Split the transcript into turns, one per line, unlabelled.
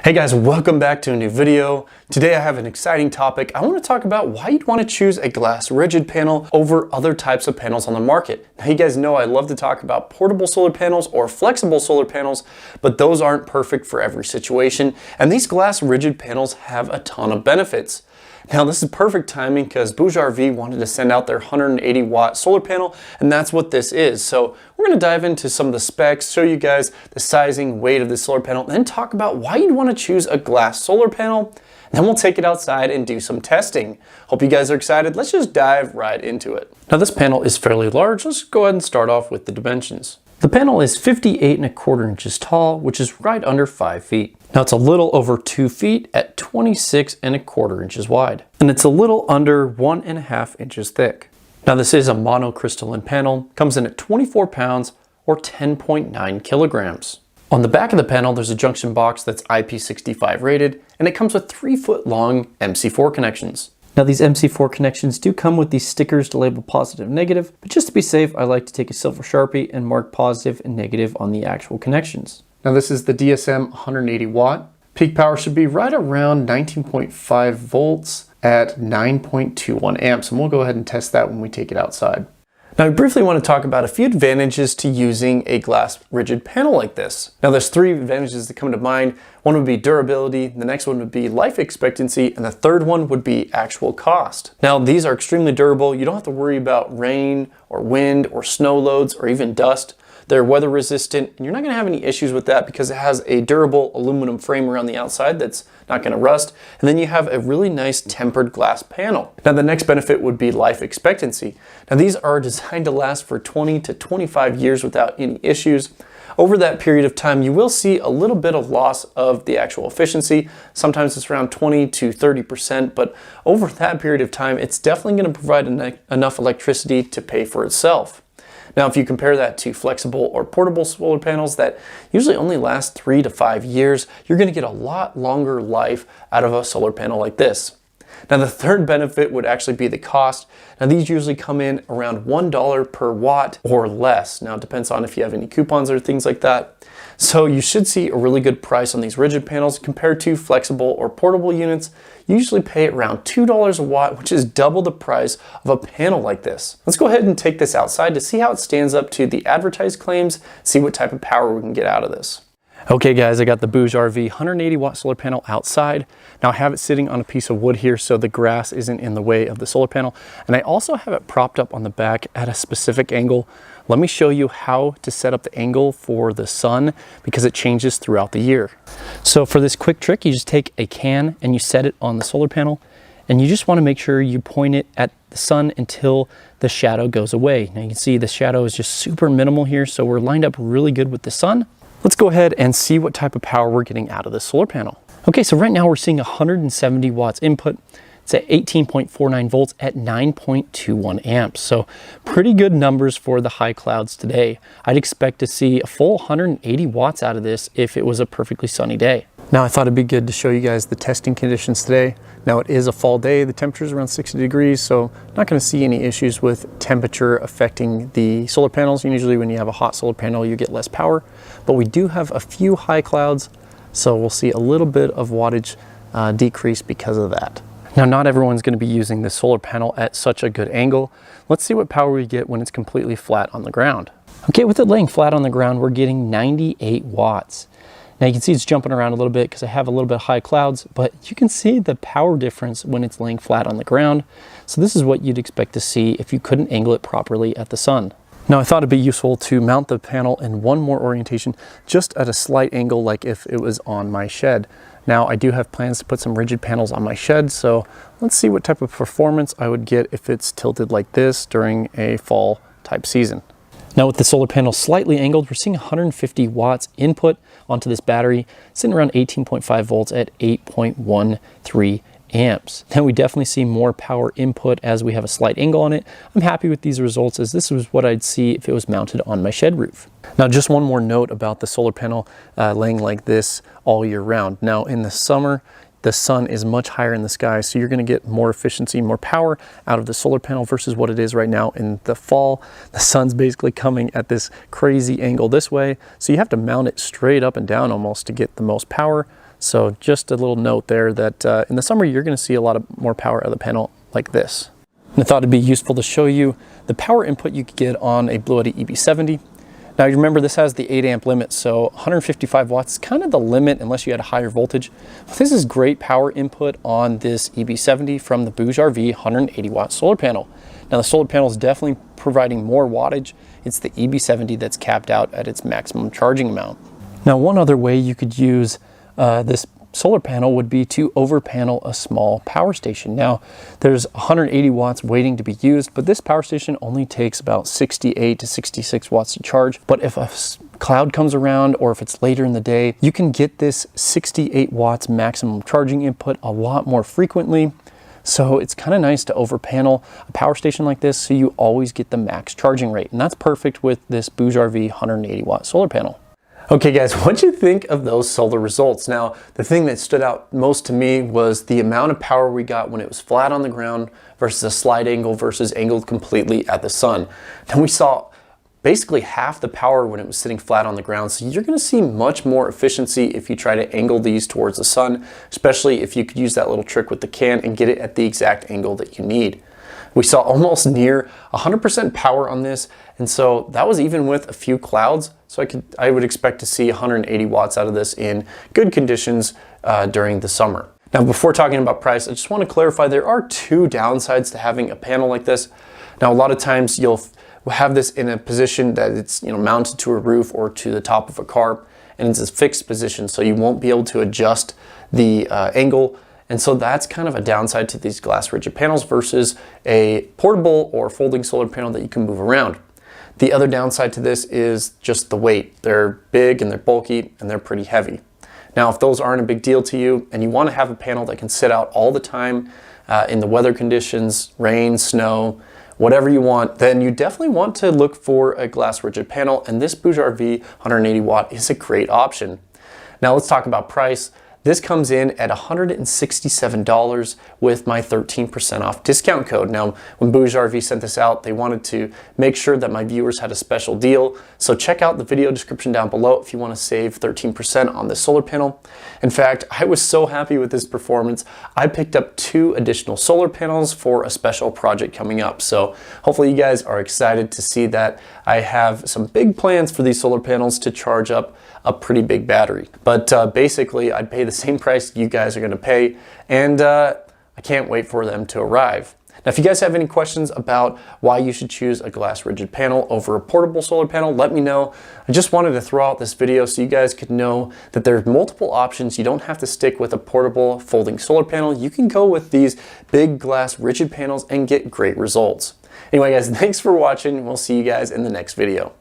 Hey guys, welcome back to a new video. Today I have an exciting topic. I want to talk about why you'd want to choose a glass rigid panel over other types of panels on the market. Now you guys know I love to talk about portable solar panels or flexible solar panels, but those aren't perfect for every situation. And these glass rigid panels have a ton of benefits. Now this is perfect timing because BougeRV wanted to send out their 180 watt solar panel, and that's what this is. So we're going to dive into some of the specs, show you guys the sizing, weight of the solar panel, and then talk about why you'd want to choose a glass solar panel. And then we'll take it outside and do some testing. Hope you guys are excited. Let's just dive right into it. Now this panel is fairly large. Let's go ahead and start off with the dimensions. The panel is 58¼ inches tall, which is right under 5 feet. Now it's a little over 2 feet at 26¼ inches wide, and it's a little under 1½ inches thick. Now this is a monocrystalline panel, comes in at 24 pounds or 10.9 kilograms. On the back of the panel, there's a junction box that's IP65 rated, and it comes with 3-foot long MC4 connections. Now these MC4 connections do come with these stickers to label positive and negative, but just to be safe, I like to take a silver Sharpie and mark positive and negative on the actual connections. Now this is the DSM 180 watt. Peak power should be right around 19.5 volts at 9.21 amps, and we'll go ahead and test that when we take it outside. Now I briefly want to talk about a few advantages to using a glass rigid panel like this. Now there's 3 advantages that come to mind. One would be durability, the next one would be life expectancy, and the third one would be actual cost. Now these are extremely durable. You don't have to worry about rain or wind or snow loads or even dust. They're weather resistant, and you're not going to have any issues with that because it has a durable aluminum frame around the outside that's not going to rust. And then you have a really nice tempered glass panel. Now the next benefit would be life expectancy. Now these are designed to last for 20 to 25 years without any issues. Over that period of time, you will see a little bit of loss of the actual efficiency. Sometimes it's around 20 to 30%, but over that period of time, it's definitely going to provide enough electricity to pay for itself. Now, if you compare that to flexible or portable solar panels that usually only last 3 to 5 years, you're going to get a lot longer life out of a solar panel like this. Now, the third benefit would actually be the cost. Now, these usually come in around $1 per watt or less. Now, it depends on if you have any coupons or things like that. So you should see a really good price on these rigid panels compared to flexible or portable units. You usually pay around $2 a watt, which is double the price of a panel like this. Let's go ahead and take this outside to see how it stands up to the advertised claims, see what type of power we can get out of this. Okay guys, I got the BougeRV 180 watt solar panel outside. Now I have it sitting on a piece of wood here so the grass isn't in the way of the solar panel. And I also have it propped up on the back at a specific angle. Let me show you how to set up the angle for the sun because it changes throughout the year. So for this quick trick, you just take a can and you set it on the solar panel, and you just want to make sure you point it at the sun until the shadow goes away. Now you can see the shadow is just super minimal here, so we're lined up really good with the sun. Let's go ahead and see what type of power we're getting out of this solar panel. Okay, so right now we're seeing 170 watts input. It's at 18.49 volts at 9.21 amps. So pretty good numbers for the high clouds today. I'd expect to see a full 180 watts out of this if it was a perfectly sunny day. Now I thought it'd be good to show you guys the testing conditions today. Now it is a fall day, the temperature is around 60 degrees, so not going to see any issues with temperature affecting the solar panels. Usually when you have a hot solar panel, you get less power, but we do have a few high clouds, so we'll see a little bit of wattage decrease because of that. Now, not everyone's going to be using the solar panel at such a good angle. Let's see what power we get when it's completely flat on the ground. Okay, with it laying flat on the ground, we're getting 98 watts. Now you can see it's jumping around a little bit because I have a little bit of high clouds, but you can see the power difference when it's laying flat on the ground. So this is what you'd expect to see if you couldn't angle it properly at the sun. Now I thought it'd be useful to mount the panel in one more orientation, just at a slight angle like if it was on my shed. Now I do have plans to put some rigid panels on my shed, so let's see what type of performance I would get if it's tilted like this during a fall type season. Now with the solar panel slightly angled, we're seeing 150 watts input onto this battery, sitting around 18.5 volts at 8.13 amps. Now we definitely see more power input as we have a slight angle on it. I'm happy with these results as this was what I'd see if it was mounted on my shed roof. Now just one more note about the solar panel laying like this all year round. Now in the summer, the sun is much higher in the sky, so you're going to get more efficiency, more power out of the solar panel versus what it is right now in the fall. The sun's basically coming at this crazy angle this way, so you have to mount it straight up and down almost to get the most power. So just a little note there that in the summer, you're gonna see a lot more power out of the panel like this. And I thought it'd be useful to show you the power input you could get on a Blue Yeti EB70. Now you remember this has the 8 amp limit, so 155 watts is kind of the limit unless you had a higher voltage. But this is great power input on this EB70 from the BougeRV 180 watt solar panel. Now the solar panel is definitely providing more wattage. It's the EB70 that's capped out at its maximum charging amount. Now one other way you could use this solar panel would be to over panel a small power station. Now there's 180 watts waiting to be used, but this power station only takes about 68 to 66 watts to charge. But if a cloud comes around or if it's later in the day, you can get this 68 watts maximum charging input a lot more frequently. So it's kind of nice to over panel a power station like this so you always get the max charging rate. And that's perfect with this BougeRV 180 watt solar panel. Okay guys, what'd you think of those solar results? Now, the thing that stood out most to me was the amount of power we got when it was flat on the ground versus a slight angle versus angled completely at the sun. Then we saw basically half the power when it was sitting flat on the ground. So you're gonna see much more efficiency if you try to angle these towards the sun, especially if you could use that little trick with the can and get it at the exact angle that you need. We saw almost near 100% power on this, and so that was even with a few clouds. So I would expect to see 180 watts out of this in good conditions during the summer. Now, before talking about price, I just want to clarify there are two downsides to having a panel like this. Now, a lot of times you'll have this in a position that it's mounted to a roof or to the top of a car, and it's a fixed position, so you won't be able to adjust the angle. And so that's kind of a downside to these glass rigid panels versus a portable or folding solar panel that you can move around. The other downside to this is just the weight. They're big and they're bulky and they're pretty heavy. Now, if those aren't a big deal to you and you want to have a panel that can sit out all the time in the weather conditions, rain, snow, whatever you want, then you definitely want to look for a glass rigid panel, and this BougeRV 180 watt is a great option. Now let's talk about price. This comes in at $167 with my 13% off discount code. Now, when BougeRV sent this out, they wanted to make sure that my viewers had a special deal. So check out the video description down below if you want to save 13% on this solar panel. In fact, I was so happy with this performance, I picked up 2 additional solar panels for a special project coming up. So hopefully you guys are excited to see that. I have some big plans for these solar panels to charge up a pretty big battery. But basically, I'd pay the same price you guys are gonna pay, and I can't wait for them to arrive. Now, if you guys have any questions about why you should choose a glass rigid panel over a portable solar panel, let me know. I just wanted to throw out this video so you guys could know that there's multiple options. You don't have to stick with a portable folding solar panel. You can go with these big glass rigid panels and get great results. Anyway guys, thanks for watching. We'll see you guys in the next video.